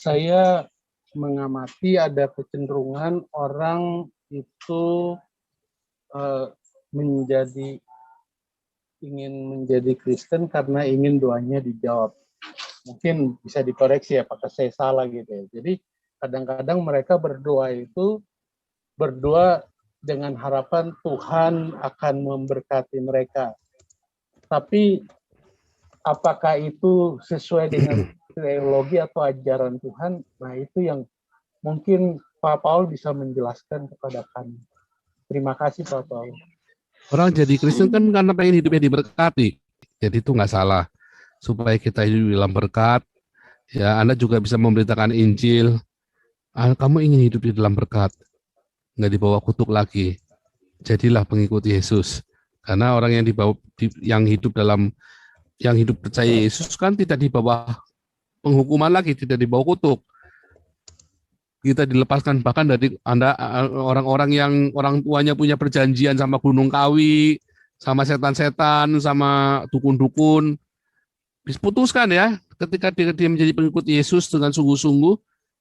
saya mengamati ada kecenderungan orang itu ingin menjadi Kristen karena ingin doanya dijawab. Mungkin bisa dikoreksi apakah saya salah gitu ya. Jadi kadang-kadang mereka berdoa dengan harapan Tuhan akan memberkati mereka. Tapi apakah itu sesuai dengan teologi atau ajaran Tuhan? Nah, itu yang mungkin Pak Paul bisa menjelaskan kepada kami. Terima kasih Pak Paul. Orang jadi Kristen kan karena pengen hidupnya diberkati. Jadi itu nggak salah. Supaya kita hidup dalam berkat. Ya, Anda juga bisa memberitakan Injil. Kamu ingin hidup di dalam berkat. Nggak dibawa kutuk lagi. Jadilah pengikut Yesus. Karena orang yang hidup percaya Yesus kan tidak di bawah penghukuman lagi, tidak di bawah kutuk. Kita dilepaskan bahkan dari orang-orang yang orang tuanya punya perjanjian sama Gunung Kawi, sama setan-setan, sama dukun-dukun. Diputuskan ya, ketika dia menjadi pengikut Yesus dengan sungguh-sungguh,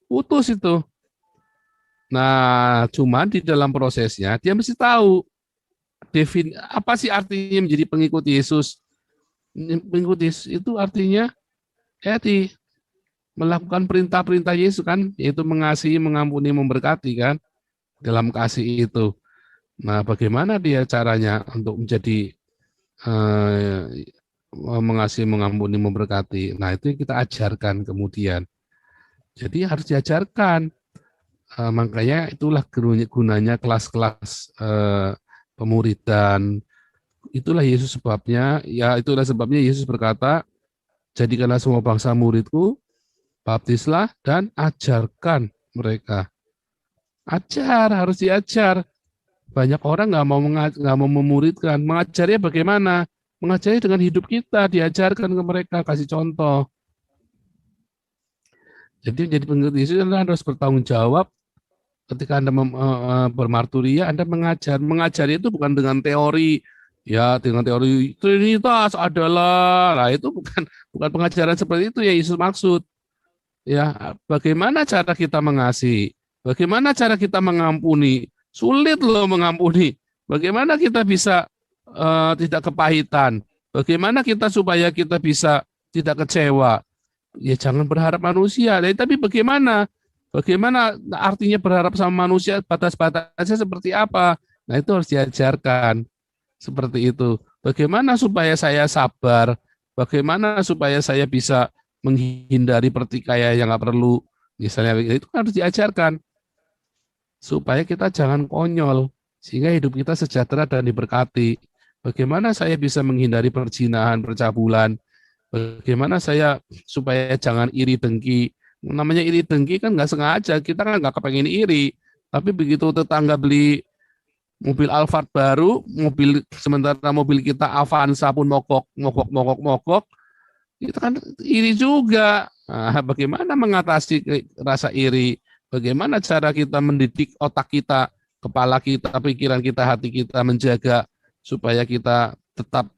putus itu. Nah, cuman di dalam prosesnya dia mesti tahu apa sih artinya menjadi pengikut Yesus. Pengikut Yesus itu artinya melakukan perintah-perintah Yesus kan, yaitu mengasihi, mengampuni, memberkati kan, dalam kasih itu. Nah, bagaimana dia caranya untuk menjadi mengasihi, mengampuni, memberkati. Nah, itu yang kita ajarkan kemudian. Jadi harus diajarkan. Makanya itulah gunanya kelas-kelas pemuridan. Itulah sebabnya Yesus berkata, jadikanlah semua bangsa muridku, baptislah dan ajarkan mereka. Harus diajar. Banyak orang nggak mau memuridkan. Mengajarnya bagaimana? Mengajarnya dengan hidup kita, diajarkan ke mereka, kasih contoh. Jadi pengikut Yesus Anda harus bertanggung jawab. Ketika Anda bermarturia, Anda mengajar. Mengajar itu bukan dengan teori. Ya, dengan teori Trinitas adalah. Nah, itu bukan pengajaran seperti itu yang Yesus maksud. Ya, bagaimana cara kita mengasihi? Bagaimana cara kita mengampuni? Sulit loh mengampuni. Bagaimana kita bisa tidak kepahitan? Bagaimana kita supaya kita bisa tidak kecewa? Ya jangan berharap manusia. Tapi bagaimana? Bagaimana artinya berharap sama manusia? Batas-batasnya seperti apa? Nah, itu harus diajarkan. Seperti itu. Bagaimana supaya saya sabar? Bagaimana supaya saya bisa menghindari pertikaian yang nggak perlu? Misalnya itu harus diajarkan. Supaya kita jangan konyol. Sehingga hidup kita sejahtera dan diberkati. Bagaimana saya bisa menghindari perzinahan, percabulan? Bagaimana saya supaya jangan iri dengki? Namanya iri dengki kan nggak sengaja, kita kan nggak kepengen iri. Tapi begitu tetangga beli mobil Alphard baru, sementara mobil kita Avanza pun mogok, kita kan iri juga. Nah, bagaimana mengatasi rasa iri? Bagaimana cara kita mendidik otak kita, kepala kita, pikiran kita, hati kita, menjaga supaya kita tetap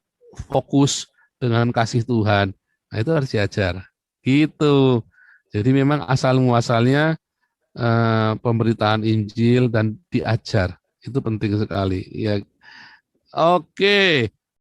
fokus dengan kasih Tuhan. Nah, itu harus diajar. Gitu. Jadi memang asal muasalnya pemberitaan Injil dan diajar. Itu penting sekali. Ya. Oke.